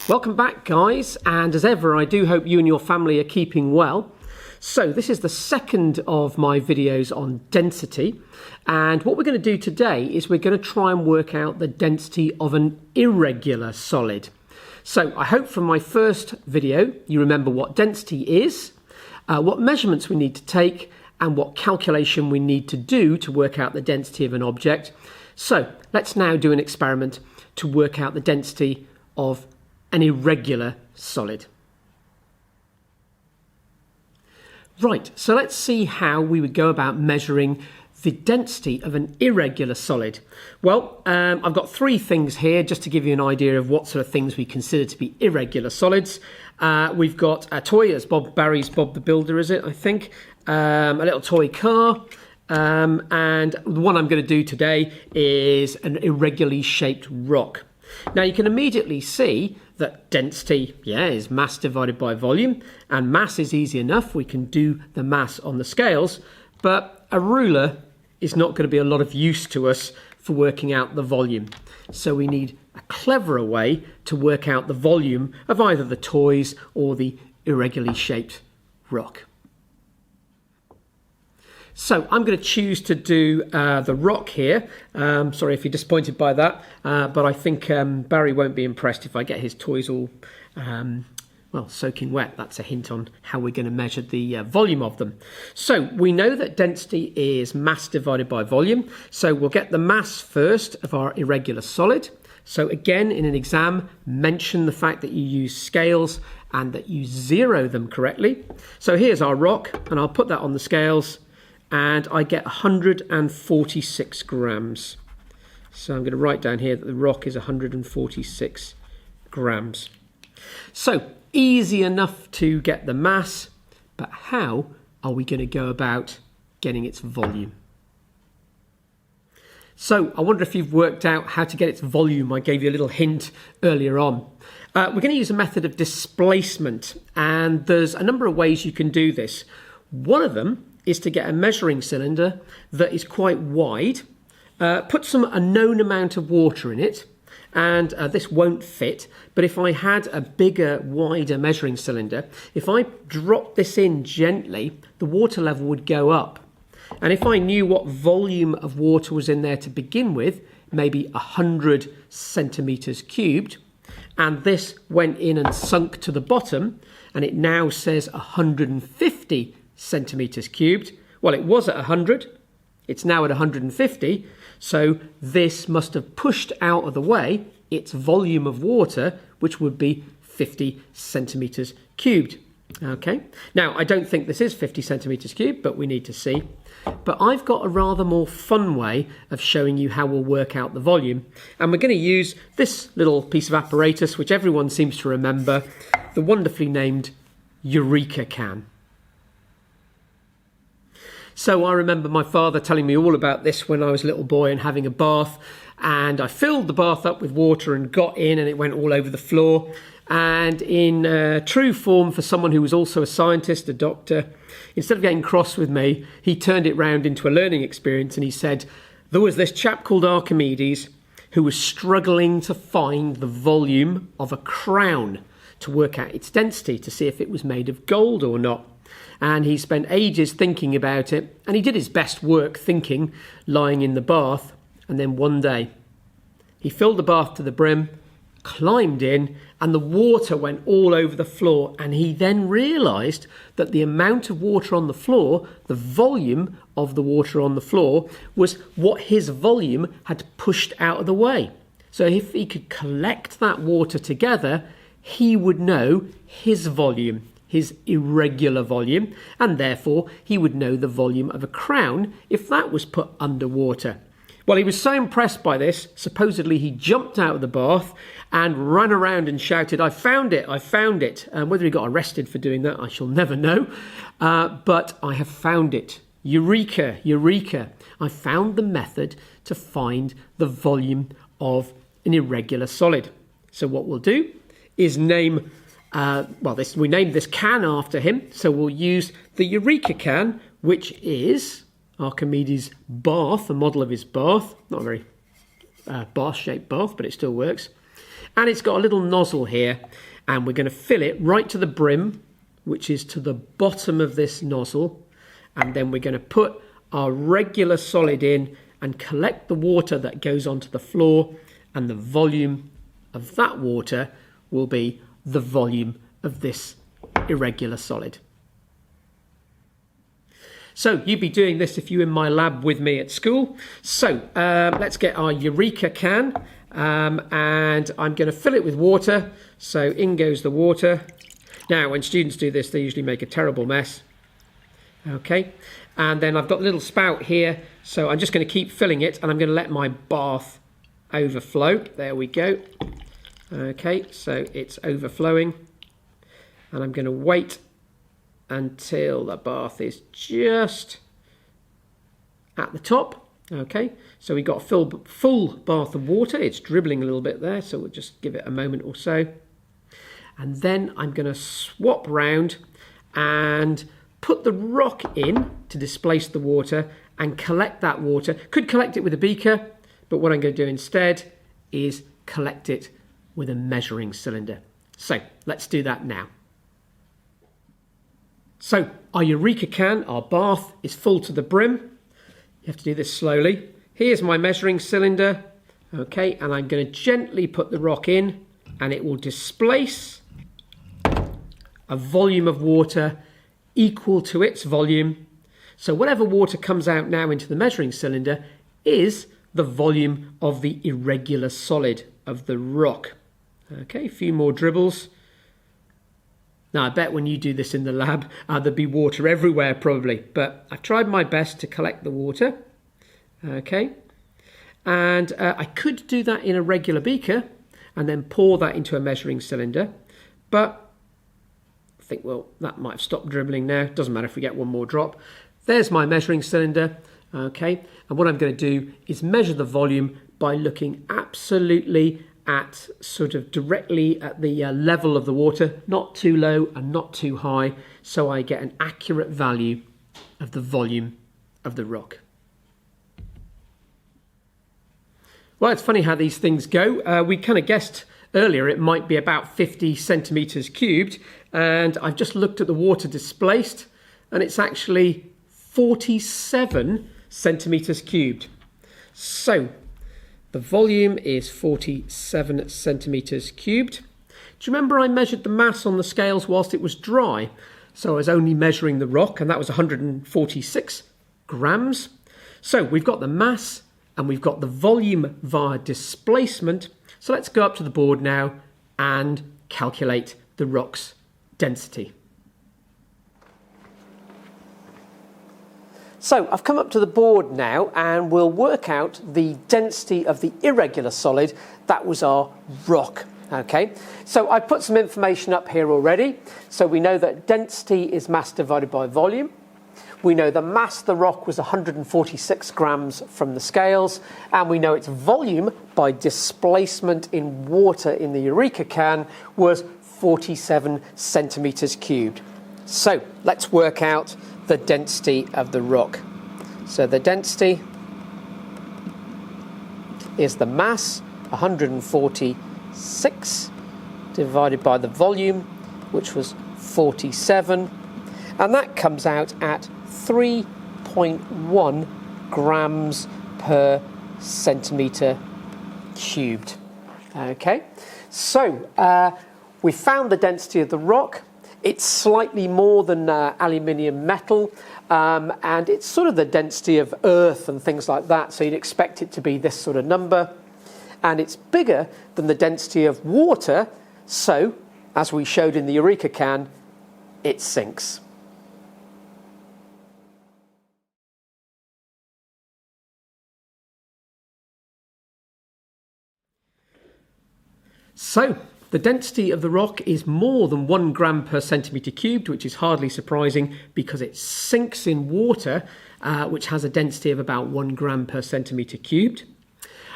Welcome back, guys, and as ever I do hope you and your family are keeping well. So this is the second of my videos on density, and what we're going to do today is we're going to try and work out the density of an irregular solid. So I hope from my first video you remember what density is, what measurements we need to take, and what calculation we need to do to work out the density of an object. So let's now do an experiment to work out the density of an irregular solid. Right, so let's see how we would go about measuring the density of an irregular solid. Well, I've got three things here just to give you an idea of what sort of things we consider to be irregular solids. We've got a toy, as Barry's Bob the Builder, is it, I think? A little toy car. And the one I'm going to do today is an irregularly shaped rock. Now you can immediately see that density, is mass divided by volume, and mass is easy enough. We can do the mass on the scales, but a ruler is not going to be a lot of use to us for working out the volume. So we need a cleverer way to work out the volume of either the toys or the irregularly shaped rock. So I'm going to choose to do the rock here. Sorry if you're disappointed by that, but I think Barry won't be impressed if I get his toys all, soaking wet. That's a hint on how we're going to measure the volume of them. So we know that density is mass divided by volume. So we'll get the mass first of our irregular solid. So again, in an exam, mention the fact that you use scales and that you zero them correctly. So here's our rock, and I'll put that on the scales, and I get 146 grams. So I'm going to write down here that the rock is 146 grams. So easy enough to get the mass, but how are we going to go about getting its volume? So I wonder if you've worked out how to get its volume. I gave you a little hint earlier on. We're going to use a method of displacement, and there's a number of ways you can do this. One of them is to get a measuring cylinder that is quite wide, put a known amount of water in it, and this won't fit, but if I had a bigger, wider measuring cylinder, if I dropped this in gently, the water level would go up. And if I knew what volume of water was in there to begin with, maybe 100 centimetres cubed, and this went in and sunk to the bottom, and it now says 150 centimetres cubed. Well, it was at 100, it's now at 150, so this must have pushed out of the way its volume of water, which would be 50 centimetres cubed. Okay, now I don't think this is 50 centimetres cubed, but we need to see. But I've got a rather more fun way of showing you how we'll work out the volume, and we're going to use this little piece of apparatus which everyone seems to remember, the wonderfully named Eureka Can. So I remember my father telling me all about this when I was a little boy and having a bath, and I filled the bath up with water and got in, and it went all over the floor. And in true form for someone who was also a scientist, a doctor, instead of getting cross with me, he turned it round into a learning experience, and he said, there was this chap called Archimedes who was struggling to find the volume of a crown to work out its density, to see if it was made of gold or not. And he spent ages thinking about it, and he did his best work thinking, lying in the bath. And then one day he filled the bath to the brim, climbed in, and the water went all over the floor. And he then realized that the amount of water on the floor, the volume of the water on the floor, was what his volume had pushed out of the way. So if he could collect that water together, he would know his volume, his irregular volume, and therefore he would know the volume of a crown if that was put underwater. Well, he was so impressed by this, supposedly he jumped out of the bath and ran around and shouted, I found it, I found it. Whether he got arrested for doing that, I shall never know. But I have found it. Eureka, Eureka. I found the method to find the volume of an irregular solid. So what we'll do is name we named this can after him, so we'll use the Eureka Can, which is Archimedes' bath, a model of his bath. Not a very bath-shaped bath, but it still works. And it's got a little nozzle here, and we're going to fill it right to the brim, which is to the bottom of this nozzle. And then we're going to put our regular solid in and collect the water that goes onto the floor, and the volume of that water will be the volume of this irregular solid. So you'd be doing this if you're in my lab with me at school. So let's get our Eureka Can, and I'm going to fill it with water. So in goes the water. Now when students do this, they usually make a terrible mess. Okay, and then I've got the little spout here, so I'm just going to keep filling it, and I'm going to let my bath overflow. There we go. Okay, so it's overflowing, and I'm going to wait until the bath is just at the top. Okay, so we got a full bath of water. It's dribbling a little bit there, so we'll just give it a moment or so. And then I'm going to swap round and put the rock in to displace the water and collect that water. Could collect it with a beaker, but what I'm going to do instead is collect it with a measuring cylinder. So let's do that now. So our Eureka Can, our bath, is full to the brim. You have to do this slowly. Here's my measuring cylinder. Okay, and I'm going to gently put the rock in, and it will displace a volume of water equal to its volume. So whatever water comes out now into the measuring cylinder is the volume of the irregular solid of the rock. Okay, a few more dribbles. Now I bet when you do this in the lab, there'll be water everywhere probably, but I've tried my best to collect the water. Okay, and I could do that in a regular beaker and then pour that into a measuring cylinder, but I think, well, that might have stopped dribbling now. Doesn't matter if we get one more drop. There's my measuring cylinder. Okay, and what I'm going to do is measure the volume by looking absolutely at sort of directly at the level of the water, not too low and not too high, so I get an accurate value of the volume of the rock. Well, it's funny how these things go. We kind of guessed earlier it might be about 50 centimetres cubed, and I've just looked at the water displaced, and it's actually 47 centimetres cubed. So the volume is 47 centimetres cubed. Do you remember I measured the mass on the scales whilst it was dry? So I was only measuring the rock, and that was 146 grams. So we've got the mass and we've got the volume via displacement. So let's go up to the board now and calculate the rock's density. So I've come up to the board now, and we'll work out the density of the irregular solid. That was our rock. Okay, so I put some information up here already. So we know that density is mass divided by volume. We know the mass of the rock was 146 grams from the scales, and we know its volume by displacement in water in the Eureka Can was 47 centimetres cubed. So let's work out the density of the rock. So the density is the mass, 146, divided by the volume, which was 47, and that comes out at 3.1 grams per centimetre cubed. Okay, so we found the density of the rock. It's slightly more than aluminium metal, and it's sort of the density of earth and things like that, so you'd expect it to be this sort of number. And it's bigger than the density of water, so, as we showed in the Eureka Can, it sinks. So, the density of the rock is more than 1 gram per centimetre cubed, which is hardly surprising because it sinks in water, which has a density of about 1 gram per centimetre cubed.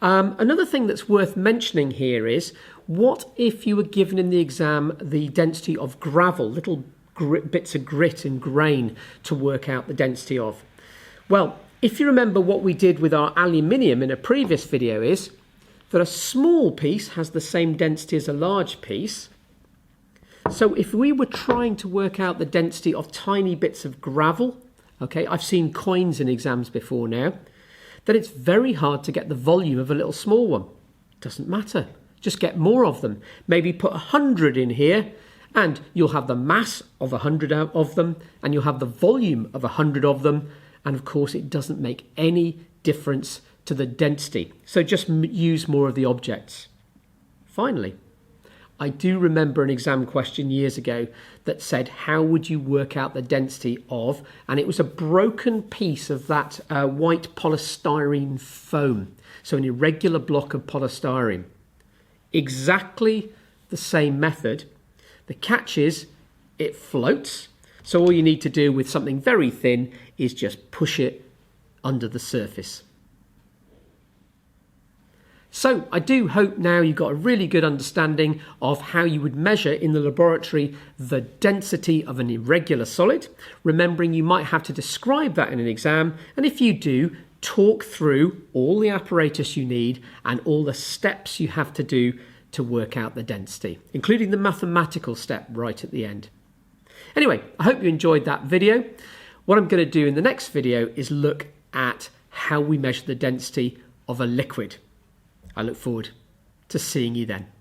Another thing that's worth mentioning here is, what if you were given in the exam the density of gravel, little bits of grit and grain to work out the density of? Well, if you remember what we did with our aluminium in a previous video is, that a small piece has the same density as a large piece. So if we were trying to work out the density of tiny bits of gravel, okay, I've seen coins in exams before now, then it's very hard to get the volume of a little small one. Doesn't matter. Just get more of them. Maybe put 100 in here, and you'll have the mass of 100 of them, and you'll have the volume of 100 of them. And of course, it doesn't make any difference to the density. So just use more of the objects. Finally, I do remember an exam question years ago that said, how would you work out the density of, and it was a broken piece of that white polystyrene foam. So an irregular block of polystyrene. Exactly the same method. The catch is it floats. So all you need to do with something very thin is just push it under the surface. So I do hope now you've got a really good understanding of how you would measure in the laboratory the density of an irregular solid, remembering you might have to describe that in an exam, and if you do, talk through all the apparatus you need and all the steps you have to do to work out the density, including the mathematical step right at the end. Anyway, I hope you enjoyed that video. What I'm going to do in the next video is look at how we measure the density of a liquid. I look forward to seeing you then.